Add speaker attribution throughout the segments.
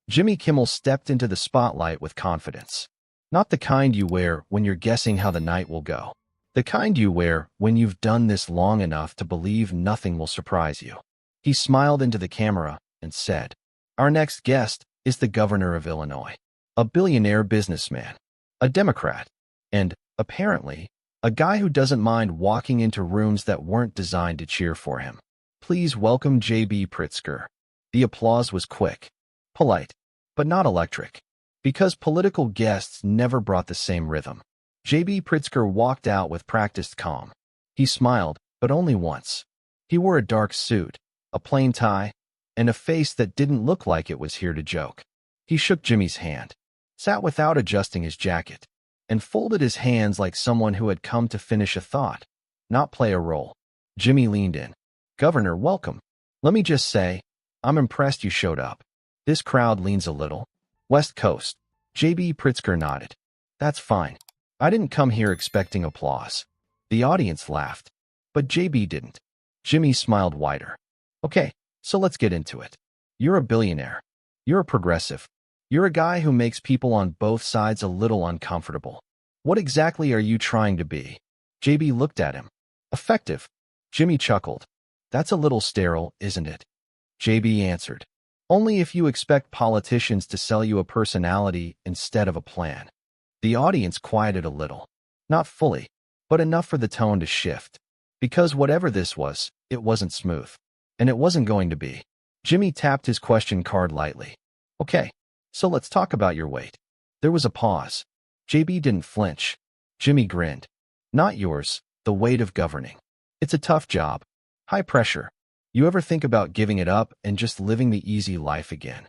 Speaker 1: Jimmy Kimmel stepped into the spotlight with confidence. Not the kind you wear when you're guessing how the night will go. The kind you wear when you've done this long enough to believe nothing will surprise you. He smiled into the camera and said, "Our next guest is the governor of Illinois, a billionaire businessman, a Democrat, and, apparently, a guy who doesn't mind walking into rooms that weren't designed to cheer for him. Please welcome JB Pritzker." The applause was quick, polite, but not electric, because political guests never brought the same rhythm. JB Pritzker walked out with practiced calm. He smiled, but only once. He wore a dark suit, a plain tie, and a face that didn't look like it was here to joke. He shook Jimmy's hand, sat without adjusting his jacket, and folded his hands like someone who had come to finish a thought, not play a role. Jimmy leaned in. "Governor, welcome. Let me just say, I'm impressed you showed up. This crowd leans a little West Coast." JB Pritzker nodded. "That's fine. I didn't come here expecting applause." The audience laughed, but JB didn't. Jimmy smiled wider. "Okay, so let's get into it. You're a billionaire. You're a progressive. You're a guy who makes people on both sides a little uncomfortable. What exactly are you trying to be?" JB looked at him. "Effective." Jimmy chuckled. "That's a little sterile, isn't it?" JB answered. "Only if you expect politicians to sell you a personality instead of a plan." The audience quieted a little. Not fully, but enough for the tone to shift. Because whatever this was, it wasn't smooth. And it wasn't going to be. Jimmy tapped his question card lightly. "Okay, so let's talk about your weight." There was a pause. JB didn't flinch. Jimmy grinned. "Not yours, the weight of governing. It's a tough job. High pressure. You ever think about giving it up and just living the easy life again?"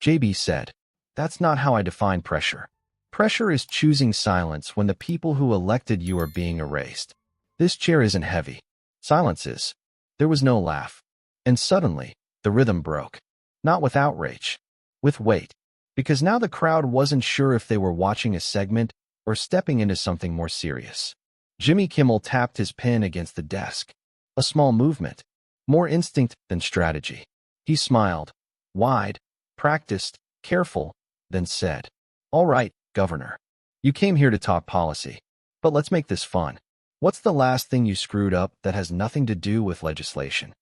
Speaker 1: JB said, "That's not how I define pressure. Pressure is choosing silence when the people who elected you are being erased. This chair isn't heavy. Silence is." There was no laugh. And suddenly, the rhythm broke. Not with outrage. With weight. Because now the crowd wasn't sure if they were watching a segment or stepping into something more serious. Jimmy Kimmel tapped his pen against the desk. A small movement. More instinct than strategy. He smiled. Wide, practiced, careful, then said, "All right, Governor. You came here to talk policy. But let's make this fun. What's the last thing you screwed up that has nothing to do with legislation?"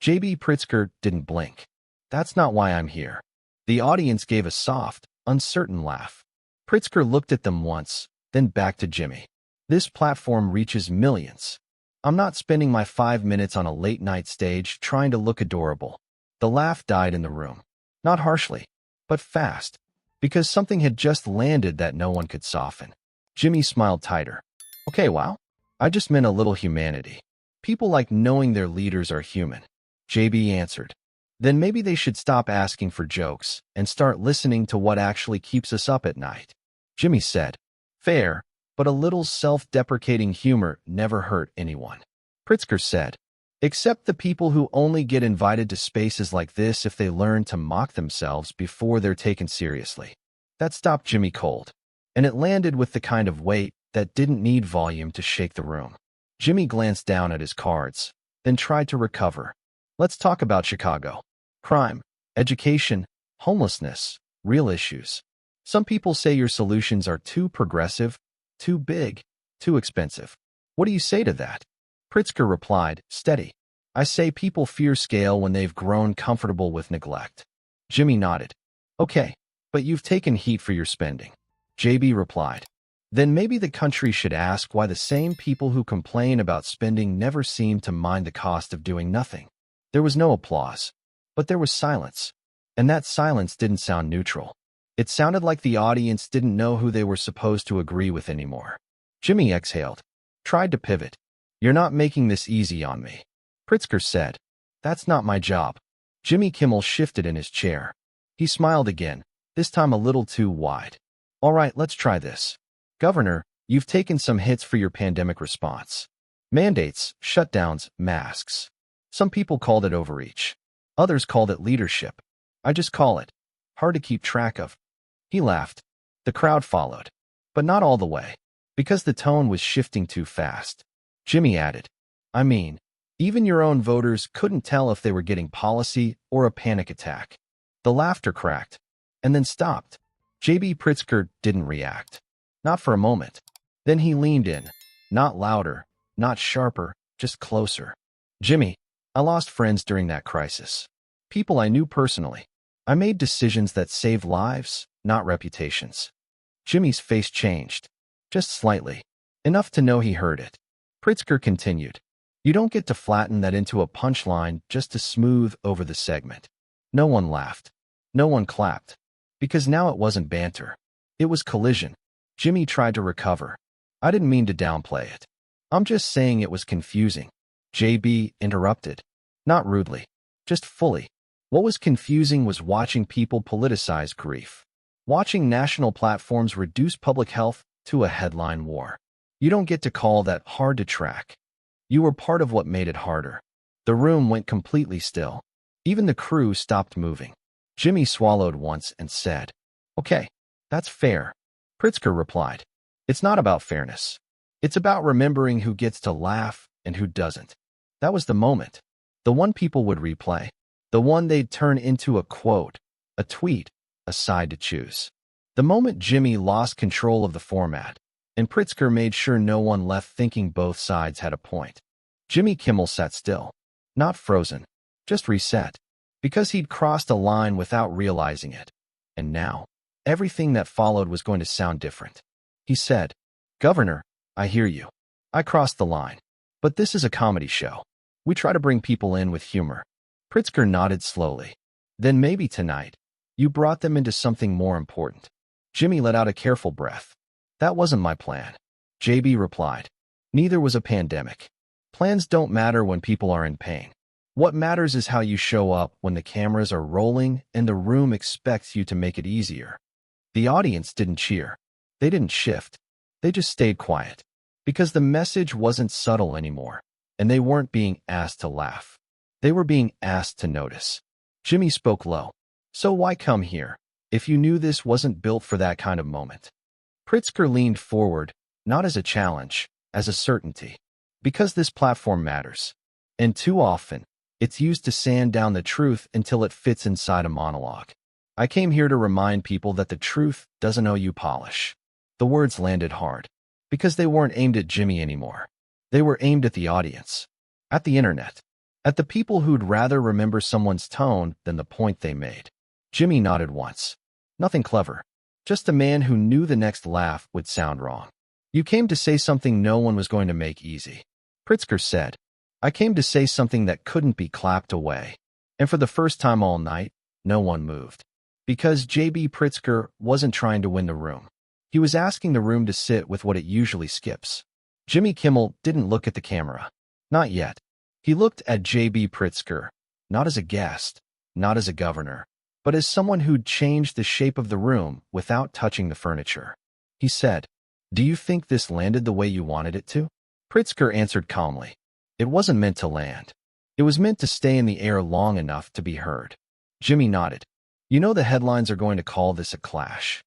Speaker 1: JB Pritzker didn't blink. "That's not why I'm here." The audience gave a soft, uncertain laugh. Pritzker looked at them once, then back to Jimmy. "This platform reaches millions. I'm not spending my 5 minutes on a late-night stage trying to look adorable." The laugh died in the room. Not harshly, but fast, because something had just landed that no one could soften. Jimmy smiled tighter. "Okay, wow. I just meant a little humanity. People like knowing their leaders are human." JB answered. "Then maybe they should stop asking for jokes and start listening to what actually keeps us up at night." Jimmy said, "Fair, but a little self-deprecating humor never hurt anyone." Pritzker said, "Except the people who only get invited to spaces like this if they learn to mock themselves before they're taken seriously." That stopped Jimmy cold, and it landed with the kind of weight that didn't need volume to shake the room. Jimmy glanced down at his cards, then tried to recover. "Let's talk about Chicago. Crime, education, homelessness, real issues. Some people say your solutions are too progressive, too big, too expensive. What do you say to that?" Pritzker replied, steady. "I say people fear scale when they've grown comfortable with neglect." Jimmy nodded. "Okay, but you've taken heat for your spending." JB replied. "Then maybe the country should ask why the same people who complain about spending never seem to mind the cost of doing nothing." There was no applause, but there was silence. And that silence didn't sound neutral. It sounded like the audience didn't know who they were supposed to agree with anymore. Jimmy exhaled, tried to pivot. "You're not making this easy on me." Pritzker said, "That's not my job." Jimmy Kimmel shifted in his chair. He smiled again, this time a little too wide. "All right, let's try this. Governor, you've taken some hits for your pandemic response. Mandates, shutdowns, masks. Some people called it overreach. Others called it leadership. I just call it hard to keep track of." He laughed. The crowd followed, but not all the way, because the tone was shifting too fast. Jimmy added, "I mean, even your own voters couldn't tell if they were getting policy or a panic attack." The laughter cracked. and then stopped. JB Pritzker didn't react. Not for a moment. Then he leaned in. Not louder, not sharper, just closer. Jimmy, I lost friends during that crisis. People I knew personally. I made decisions that saved lives, not reputations. Jimmy's face changed. Just slightly. Enough to know he heard it. Pritzker continued. You don't get to flatten that into a punchline just to smooth over the segment. No one laughed. No one clapped. Because now it wasn't banter. It was collision. Jimmy tried to recover. I didn't mean to downplay it. I'm just saying it was confusing. JB interrupted. Not rudely. Just fully. What was confusing was watching people politicize grief. Watching national platforms reduce public health to a headline war. You don't get to call that hard to track. You were part of what made it harder. The room went completely still. Even the crew stopped moving. Jimmy swallowed once and said, Okay, that's fair. Pritzker replied, It's not about fairness. It's about remembering who gets to laugh and who doesn't. That was the moment. The one people would replay. The one they'd turn into a quote, a tweet, a side to choose. The moment Jimmy lost control of the format, and Pritzker made sure no one left thinking both sides had a point. Jimmy Kimmel sat still. Not frozen. Just reset. Because he'd crossed a line without realizing it. And now, everything that followed was going to sound different. He said, Governor, I hear you. I crossed the line. But this is a comedy show. We try to bring people in with humor. Pritzker nodded slowly. Then maybe tonight, you brought them into something more important. Jimmy let out a careful breath. That wasn't my plan. JB replied. Neither was a pandemic. Plans don't matter when people are in pain. What matters is how you show up when the cameras are rolling and the room expects you to make it easier. The audience didn't cheer. They didn't shift. They just stayed quiet. Because the message wasn't subtle anymore, and they weren't being asked to laugh. They were being asked to notice. Jimmy spoke low. So why come here, if you knew this wasn't built for that kind of moment? Pritzker leaned forward, not as a challenge, as a certainty. Because this platform matters. And too often, it's used to sand down the truth until it fits inside a monologue. I came here to remind people that the truth doesn't owe you polish. The words landed hard. Because they weren't aimed at Jimmy anymore. They were aimed at the audience. At the internet. At the people who'd rather remember someone's tone than the point they made. Jimmy nodded once. Nothing clever. Just a man who knew the next laugh would sound wrong. You came to say something no one was going to make easy. Pritzker said, I came to say something that couldn't be clapped away. And for the first time all night, no one moved. Because JB Pritzker wasn't trying to win the room. He was asking the room to sit with what it usually skips. Jimmy Kimmel didn't look at the camera. Not yet. He looked at JB Pritzker, not as a guest, not as a governor, but as someone who'd changed the shape of the room without touching the furniture. He said, Do you think this landed the way you wanted it to? Pritzker answered calmly. It wasn't meant to land. It was meant to stay in the air long enough to be heard. Jimmy nodded. You know the headlines are going to call this a clash.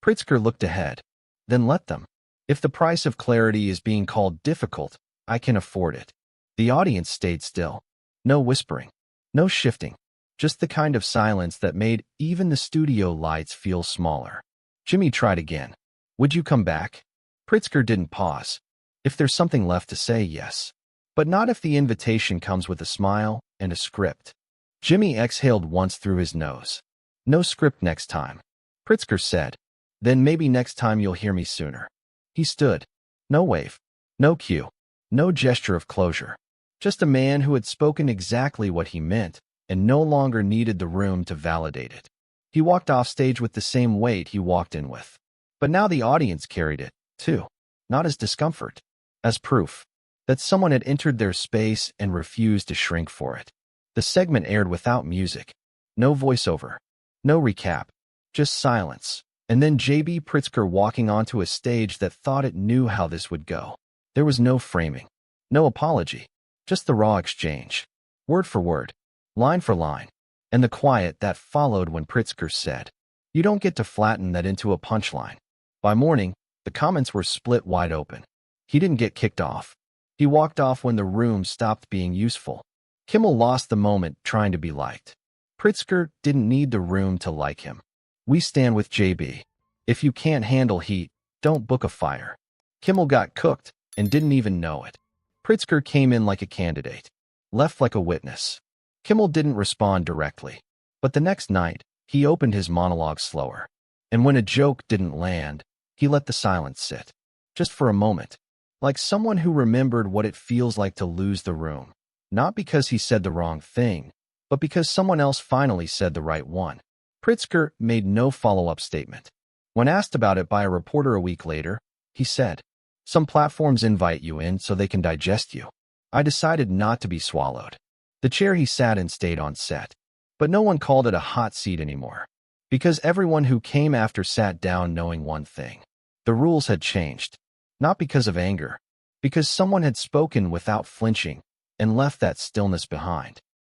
Speaker 1: Pritzker looked ahead. Then let them. If the price of clarity is being called difficult, I can afford it. The audience stayed still. No whispering. No shifting. Just the kind of silence that made even the studio lights feel smaller. Jimmy tried again. Would you come back? Pritzker didn't pause. If there's something left to say, yes. But not if the invitation comes with a smile and a script. Jimmy exhaled once through his nose. No script next time. Pritzker said. Then maybe next time you'll hear me sooner. He stood. No wave. No cue. No gesture of closure. Just a man who had spoken exactly what he meant and no longer needed the room to validate it. He walked off stage with the same weight he walked in with. But now the audience carried it, too. Not as discomfort. As proof that someone had entered their space and refused to shrink for it. The segment aired without music. No voiceover. No recap. Just silence. And then JB Pritzker walking onto a stage that thought it knew how this would go. There was no framing. No apology. Just the raw exchange. Word for word. Line for line. And the quiet that followed when Pritzker said, You don't get to flatten that into a punchline. By morning, the comments were split wide open. He didn't get kicked off. He walked off when the room stopped being useful. Kimmel lost the moment trying to be liked. Pritzker didn't need the room to like him. We stand with JB. If you can't handle heat, don't book a fire. Kimmel got cooked and didn't even know it. Pritzker came in like a candidate, left like a witness. Kimmel didn't respond directly. But the next night, he opened his monologue slower. And when a joke didn't land, he let the silence sit. Just for a moment. Like someone who remembered what it feels like to lose the room. Not because he said the wrong thing, but because someone else finally said the right one. Pritzker made no follow-up statement. When asked about it by a reporter a week later, he said, "Some platforms invite you in so they can digest you. I decided not to be swallowed." The chair he sat in stayed on set. But no one called it a hot seat anymore. Because everyone who came after sat down knowing one thing. The rules had changed. Not because of anger. Because someone had spoken without flinching and left that stillness behind.